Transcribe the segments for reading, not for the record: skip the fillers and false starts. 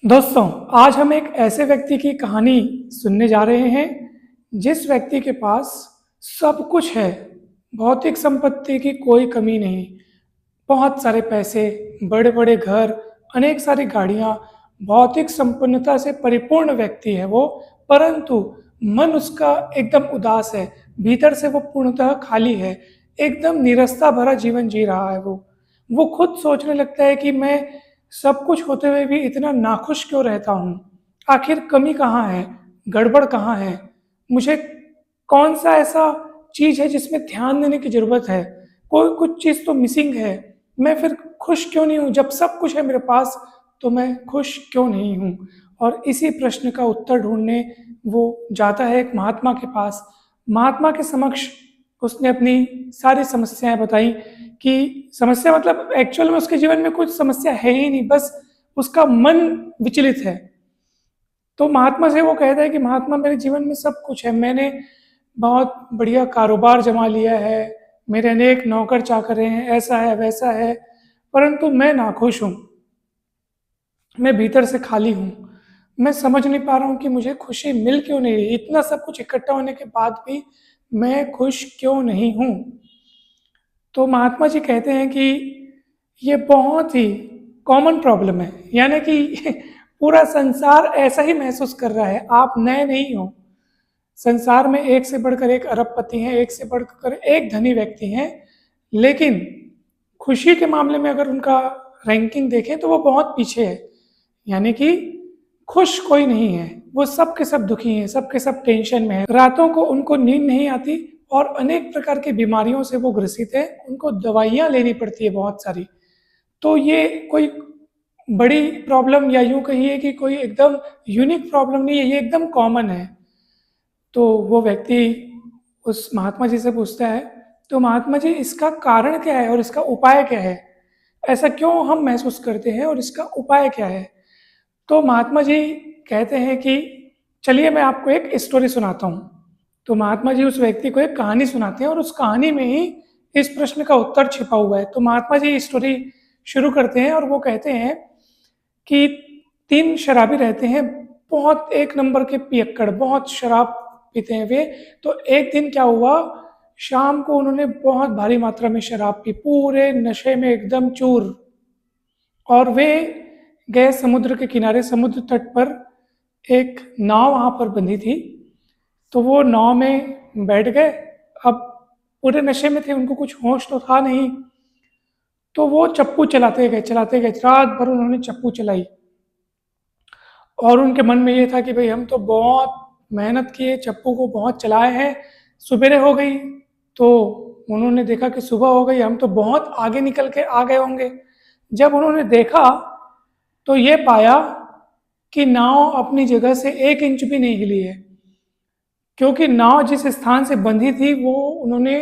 दोस्तों, आज हम एक ऐसे व्यक्ति की कहानी सुनने जा रहे हैं जिस व्यक्ति के पास सब कुछ है। भौतिक संपत्ति की कोई कमी नहीं, बहुत सारे पैसे, बड़े बड़े घर, अनेक सारी गाड़ियां, भौतिक संपन्नता से परिपूर्ण व्यक्ति है वो। परंतु मन उसका एकदम उदास है, भीतर से वो पूर्णतः खाली है, एकदम निरस्ता भरा जीवन जी रहा है वो खुद सोचने लगता है कि मैं सब कुछ होते हुए भी इतना नाखुश क्यों रहता हूँ। आखिर कमी कहाँ है, गड़बड़ कहाँ है, मुझे कौन सा ऐसा चीज है जिसमें ध्यान देने की जरूरत है। कोई कुछ चीज तो मिसिंग है। मैं फिर खुश क्यों नहीं हूँ? जब सब कुछ है मेरे पास तो मैं खुश क्यों नहीं हूँ? और इसी प्रश्न का उत्तर ढूंढने वो जाता है एक महात्मा के पास। महात्मा के समक्ष उसने अपनी सारी समस्याएं बताई कि समस्या मतलब एक्चुअल में उसके जीवन में कुछ समस्या है ही नहीं, बस उसका मन विचलित है। तो महात्मा से वो कहता है कि महात्मा, मेरे जीवन में सब कुछ है, मैंने बहुत बढ़िया कारोबार जमा लिया है, मेरे अनेक नौकर चाकर हैं, ऐसा है वैसा है, परंतु मैं नाखुश हूँ, मैं भीतर से खाली हूँ। मैं समझ नहीं पा रहा हूँ कि मुझे खुशी मिल क्यों नहीं रही। इतना सब कुछ इकट्ठा होने के बाद भी मैं खुश क्यों नहीं हूँ। तो महात्मा जी कहते हैं कि ये बहुत ही कॉमन प्रॉब्लम है, यानी कि पूरा संसार ऐसा ही महसूस कर रहा है। आप नए नहीं हो। संसार में एक से बढ़कर एक अरबपति हैं, एक से बढ़कर एक धनी व्यक्ति हैं, लेकिन खुशी के मामले में अगर उनका रैंकिंग देखें तो वो बहुत पीछे है। यानी कि खुश कोई नहीं है, वो सब के सब दुखी हैं, सब के सब टेंशन में है, रातों को उनको नींद नहीं आती और अनेक प्रकार की बीमारियों से वो ग्रसित है, उनको दवाइयाँ लेनी पड़ती है बहुत सारी। तो ये कोई बड़ी प्रॉब्लम या यूं कहिए कि कोई एकदम यूनिक प्रॉब्लम नहीं है, ये एकदम कॉमन है। तो वो व्यक्ति उस महात्मा जी से पूछता है, तो महात्मा जी, इसका कारण क्या है और इसका उपाय क्या है? ऐसा क्यों हम महसूस करते हैं और इसका उपाय क्या है? तो महात्मा जी कहते हैं कि चलिए मैं आपको एक स्टोरी सुनाता हूँ। तो महात्मा जी उस व्यक्ति को एक कहानी सुनाते हैं और उस कहानी में ही इस प्रश्न का उत्तर छिपा हुआ है। तो महात्मा जी स्टोरी शुरू करते हैं और वो कहते हैं कि तीन शराबी रहते हैं, बहुत एक नंबर के पियक्कड़, बहुत शराब पीते हैं वे। तो एक दिन क्या हुआ, शाम को उन्होंने बहुत भारी मात्रा में शराब पी, पूरे नशे में एकदम चूर, और वे गए समुद्र के किनारे। समुद्र तट पर एक नाव वहाँ पर बंधी थी, तो वो नाव में बैठ गए। अब पूरे नशे में थे, उनको कुछ होश तो था नहीं, तो वो चप्पू चलाते गए, रात भर उन्होंने चप्पू चलाई। और उनके मन में ये था कि भाई हम तो बहुत मेहनत किए, चप्पू को बहुत चलाए हैं, सुबेरे हो गई। तो उन्होंने देखा कि सुबह हो गई, हम तो बहुत आगे निकल के आ गए होंगे। जब उन्होंने देखा तो ये पाया कि नाव अपनी जगह से 1 इंच भी नहीं हिली है, क्योंकि नाव जिस स्थान से बंधी थी वो उन्होंने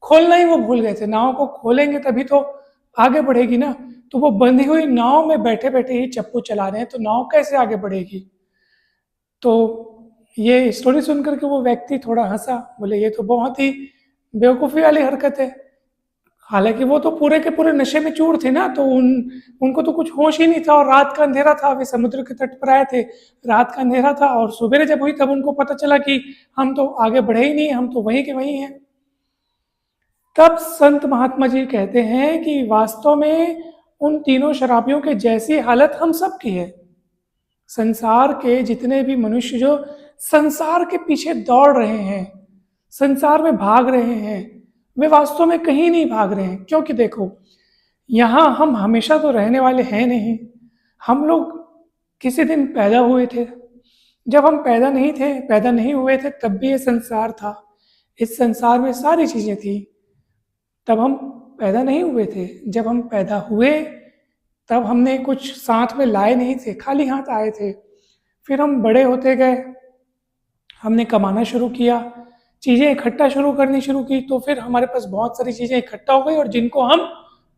खोलना ही वो भूल गए थे। नाव को खोलेंगे तभी तो आगे बढ़ेगी ना। तो वो बंधी हुई नाव में बैठे बैठे ही चप्पू चला रहे हैं, तो नाव कैसे आगे बढ़ेगी? तो ये स्टोरी सुनकर के वो व्यक्ति थोड़ा हंसा, बोले ये तो बहुत ही बेवकूफ़ी वाली हरकत है। हालांकि वो तो पूरे के पूरे नशे में चूर थे ना, तो उनको तो कुछ होश ही नहीं था, और रात का अंधेरा था, वे समुद्र के तट पर आए थे, रात का अंधेरा था, और सवेरे जब हुई तब उनको पता चला कि हम तो आगे बढ़े ही नहीं, हम तो वहीं के वहीं हैं। तब संत महात्मा जी कहते हैं कि वास्तव में उन तीनों शराबियों के जैसी हालत हम सब की है। संसार के जितने भी मनुष्य जो संसार के पीछे दौड़ रहे हैं, संसार में भाग रहे हैं, वे वास्तव में कहीं नहीं भाग रहे हैं। क्योंकि देखो, यहाँ हम हमेशा तो रहने वाले हैं नहीं। हम लोग किसी दिन पैदा हुए थे, जब हम पैदा नहीं हुए थे तब भी ये संसार था, इस संसार में सारी चीजें थी। तब हम पैदा नहीं हुए थे, जब हम पैदा हुए तब हमने कुछ साथ में लाए नहीं थे, खाली हाथ आए थे। फिर हम बड़े होते गए, हमने कमाना शुरू किया, चीज़ें इकट्ठा शुरू करनी शुरू की, तो फिर हमारे पास बहुत सारी चीज़ें इकट्ठा हो गई, और जिनको हम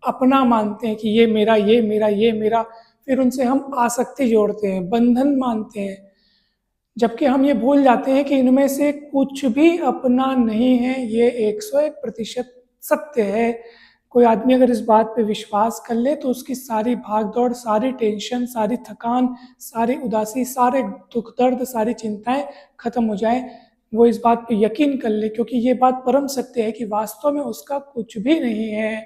अपना मानते हैं कि ये मेरा, ये मेरा, ये मेरा, फिर उनसे हम आसक्ति जोड़ते हैं, बंधन मानते हैं। जबकि हम ये भूल जाते हैं कि इनमें से कुछ भी अपना नहीं है, ये 101% सत्य है। कोई आदमी अगर इस बात पे विश्वास कर ले तो उसकी सारी भागदौड़, सारी टेंशन, सारी थकान, सारी उदासी, सारे दुख दर्द, सारी चिंताएं खत्म हो जाए। वो इस बात पे यकीन कर ले, क्योंकि ये बात परम सत्य है कि वास्तव में उसका कुछ भी नहीं है।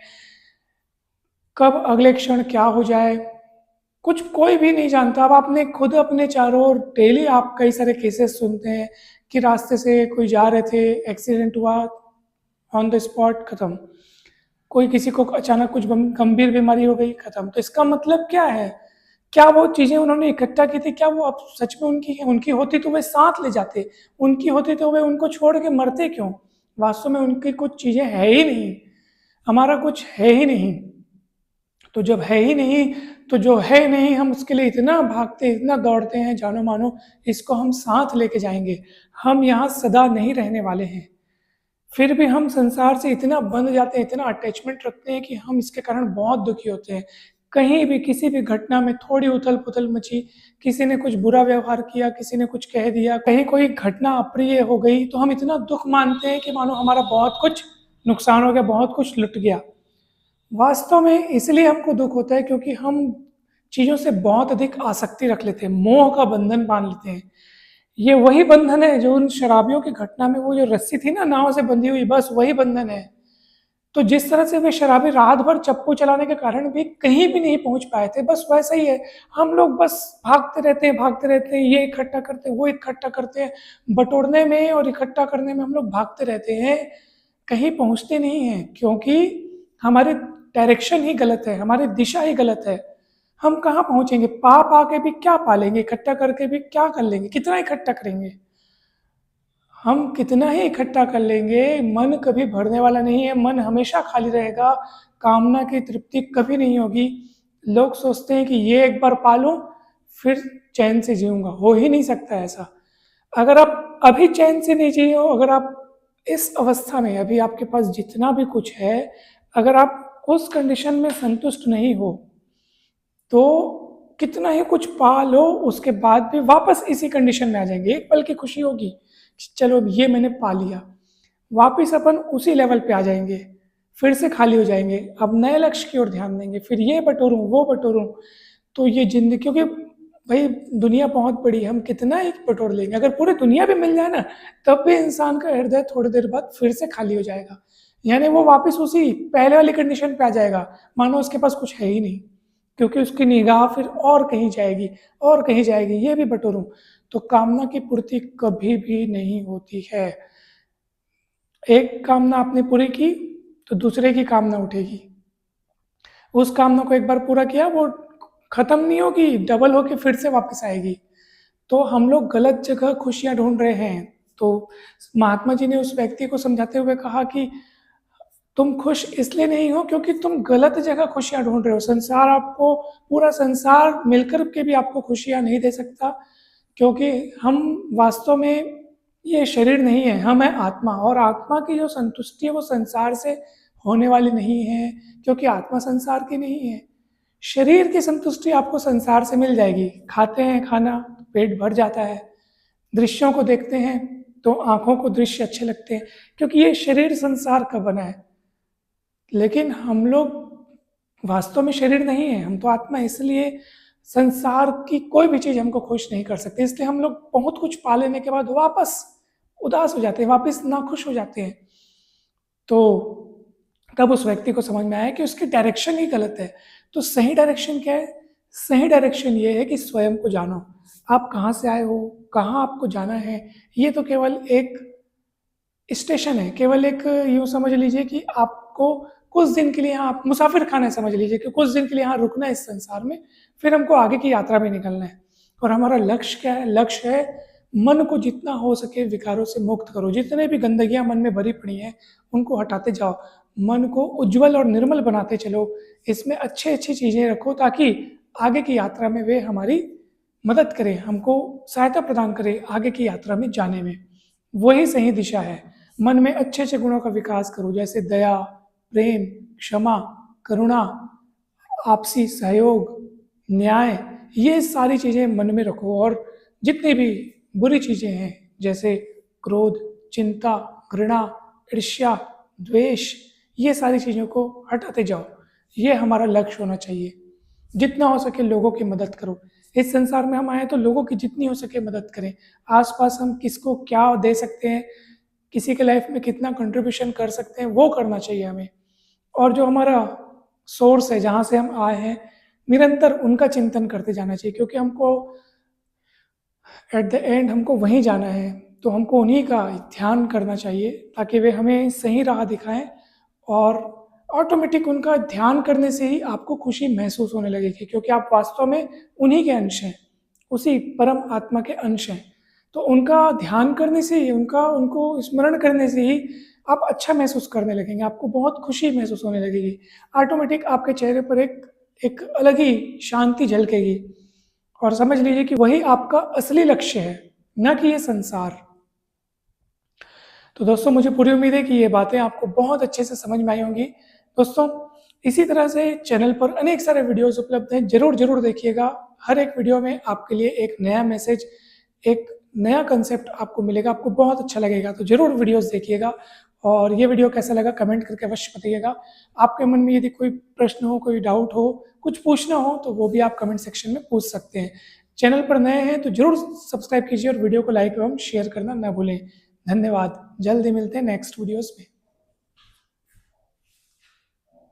कब अगले क्षण क्या हो जाए कुछ कोई भी नहीं जानता। अब आपने खुद अपने चारों ओर डेली आप कई सारे केसेस सुनते हैं कि रास्ते से कोई जा रहे थे, एक्सीडेंट हुआ, ऑन द स्पॉट खत्म। कोई किसी को अचानक कुछ गंभीर बीमारी हो गई, खत्म। तो इसका मतलब क्या है? क्या वो चीज़ें उन्होंने इकट्ठा की थी, क्या वो अब सच में उनकी होती तो वे साथ ले जाते? उनकी होती तो वे उनको छोड़ के मरते क्यों? वास्तव में उनकी कुछ चीज़ें है ही नहीं, हमारा कुछ है ही नहीं। तो जब है ही नहीं, तो जो है नहीं हम उसके लिए इतना भागते, इतना दौड़ते हैं, जानो मानो इसको हम साथ लेके जाएंगे। हम यहाँ सदा नहीं रहने वाले हैं। फिर भी हम संसार से इतना बंध जाते हैं, इतना अटैचमेंट रखते हैं कि हम इसके कारण बहुत दुखी होते हैं। कहीं भी किसी भी घटना में थोड़ी उथल पुथल मची, किसी ने कुछ बुरा व्यवहार किया, किसी ने कुछ कह दिया, कहीं कोई घटना अप्रिय हो गई, तो हम इतना दुख मानते हैं कि मानो हमारा बहुत कुछ नुकसान हो गया, बहुत कुछ लुट गया। वास्तव में इसलिए हमको दुख होता है क्योंकि हम चीज़ों से बहुत अधिक आसक्ति रख लेते हैं, मोह का बंधन बांध लेते हैं। ये वही बंधन है जो उन शराबियों की घटना में वो जो रस्सी थी ना नाव से बंधी हुई, बस वही बंधन है। तो जिस तरह से वे शराबी रात भर चप्पू चलाने के कारण भी कहीं भी नहीं पहुंच पाए थे, बस वैसा ही है। हम लोग बस भागते रहते हैं, ये इकट्ठा करते हैं, वो इकट्ठा करते हैं, बटोरने में और इकट्ठा करने में हम लोग भागते रहते हैं, कहीं पहुंचते नहीं हैं, क्योंकि हमारी डायरेक्शन ही गलत है, हमारी दिशा ही गलत है। हम कहाँ पहुंचेंगे? पाप आके भी क्या पालेंगे? इकट्ठा करके भी क्या कर लेंगे? कितना इकट्ठा करेंगे? हम कितना ही इकट्ठा कर लेंगे, मन कभी भरने वाला नहीं है, मन हमेशा खाली रहेगा, कामना की तृप्ति कभी नहीं होगी। लोग सोचते हैं कि ये एक बार पालूं फिर चैन से जीऊंगा, हो ही नहीं सकता ऐसा। अगर आप अभी चैन से नहीं जिए हो, अगर आप इस अवस्था में अभी आपके पास जितना भी कुछ है, अगर आप उस कंडीशन में संतुष्ट नहीं हो, तो कितना ही कुछ पा लो उसके बाद भी वापस इसी कंडीशन में आ जाएंगे। एक पल की खुशी होगी, चलो अब ये मैंने पा लिया, वापस अपन उसी लेवल पे आ जाएंगे, फिर से खाली हो जाएंगे, अब नए लक्ष्य की ओर ध्यान देंगे, फिर ये बटोरूं वो बटोरूं। तो ये जिंदगी, क्योंकि भाई दुनिया बहुत बड़ी, हम कितना ही बटोर लेंगे? अगर पूरी दुनिया भी मिल जाए ना, तब भी इंसान का हृदय थोड़ी देर बाद फिर से खाली हो जाएगा, यानी वो वापस उसी पहले वाली कंडीशन पे आ जाएगा, मानो उसके पास कुछ है ही नहीं, क्योंकि उसकी निगाह फिर और कहीं जाएगी और कहीं जाएगी, ये भी बटोरूं। तो कामना की पूर्ति कभी भी नहीं होती है। एक कामना आपने पूरी की तो दूसरे की कामना उठेगी, उस कामना को एक बार पूरा किया वो खत्म नहीं होगी, डबल होके फिर से वापस आएगी। तो हम लोग गलत जगह खुशियां ढूंढ रहे हैं। तो महात्मा जी ने उस व्यक्ति को समझाते हुए कहा कि तुम खुश इसलिए नहीं हो क्योंकि तुम गलत जगह खुशियां ढूंढ रहे हो। संसार आपको, पूरा संसार मिलकर के भी आपको खुशियां नहीं दे सकता, क्योंकि हम वास्तव में ये शरीर नहीं है, हम है आत्मा, और आत्मा की जो संतुष्टि है वो संसार से होने वाली नहीं है, क्योंकि आत्मा संसार की नहीं है। शरीर की संतुष्टि आपको संसार से मिल जाएगी, खाते हैं खाना, पेट भर जाता है, दृश्यों को देखते हैं तो आंखों को दृश्य अच्छे लगते हैं, क्योंकि ये शरीर संसार का बना है। लेकिन हम लोग वास्तव में शरीर नहीं है, हम तो आत्मा है, इसलिए संसार की कोई भी चीज़ हमको खुश नहीं कर सकती। इसलिए हम लोग बहुत कुछ पा लेने के बाद वापस उदास हो जाते हैं, वापस नाखुश हो जाते हैं। तो तब उस व्यक्ति को समझ में आया कि उसकी डायरेक्शन ही गलत है। तो सही डायरेक्शन क्या है? सही डायरेक्शन ये है कि स्वयं को जानो, आप कहाँ से आए हो, कहाँ आपको जाना है। ये तो केवल एक स्टेशन है, केवल एक यूँ समझ लीजिए कि आपको कुछ दिन के लिए यहाँ आप मुसाफिर खाना समझ लीजिए कि कुछ दिन के लिए यहाँ रुकना है इस संसार में, फिर हमको आगे की यात्रा में निकलना है। और हमारा लक्ष्य क्या है? लक्ष्य है मन को जितना हो सके विकारों से मुक्त करो, जितने भी गंदगियां मन में भरी पड़ी हैं उनको हटाते जाओ, मन को उज्जवल और निर्मल बनाते चलो, इसमें अच्छी अच्छी चीज़ें रखो ताकि आगे की यात्रा में वे हमारी मदद करें, हमको सहायता प्रदान करें आगे की यात्रा में जाने में। वही सही दिशा है। मन में अच्छे अच्छे गुणों का विकास करो, जैसे दया, प्रेम, क्षमा, करुणा, आपसी सहयोग, न्याय, ये सारी चीज़ें मन में रखो। और जितनी भी बुरी चीज़ें हैं जैसे क्रोध, चिंता, घृणा, ईर्ष्या, द्वेष, ये सारी चीज़ों को हटाते जाओ। ये हमारा लक्ष्य होना चाहिए। जितना हो सके लोगों की मदद करो। इस संसार में हम आए तो लोगों की जितनी हो सके मदद करें। आसपास हम किसको क्या दे सकते हैं, किसी के लाइफ में कितना कंट्रीब्यूशन कर सकते हैं, वो करना चाहिए हमें। और जो हमारा सोर्स है, जहाँ से हम आए हैं, निरंतर उनका चिंतन करते जाना चाहिए, क्योंकि हमको एट द एंड हमको वहीं जाना है। तो हमको उन्हीं का ध्यान करना चाहिए ताकि वे हमें सही राह दिखाएं, और ऑटोमेटिक उनका ध्यान करने से ही आपको खुशी महसूस होने लगेगी, क्योंकि आप वास्तव में उन्हीं के अंश हैं, उसी परम आत्मा के अंश हैं। तो उनका ध्यान करने से ही, उनको स्मरण करने से ही आप अच्छा महसूस करने लगेंगे, आपको बहुत खुशी महसूस होने लगेगी। ऑटोमेटिक आपके चेहरे पर एक एक अलग ही शांति झलकेगी, और समझ लीजिए कि वही आपका असली लक्ष्य है, न कि ये संसार। तो दोस्तों, मुझे पूरी उम्मीद है कि ये बातें आपको बहुत अच्छे से समझ में आई होंगी। दोस्तों, इसी तरह से चैनल पर अनेक सारे वीडियोस उपलब्ध हैं, जरूर देखिएगा। हर एक वीडियो में आपके लिए एक नया मैसेज, एक नया कंसेप्ट आपको मिलेगा, आपको बहुत अच्छा लगेगा। तो जरूर वीडियोस देखिएगा, और ये वीडियो कैसा लगा कमेंट करके अवश्य बताइएगा। आपके मन में यदि कोई प्रश्न हो, कोई डाउट हो, कुछ पूछना हो, तो वो भी आप कमेंट सेक्शन में पूछ सकते हैं। चैनल पर नए हैं तो जरूर सब्सक्राइब कीजिए, और वीडियो को लाइक एवं शेयर करना ना भूलें। धन्यवाद। जल्दी मिलते हैं नेक्स्ट वीडियोस में।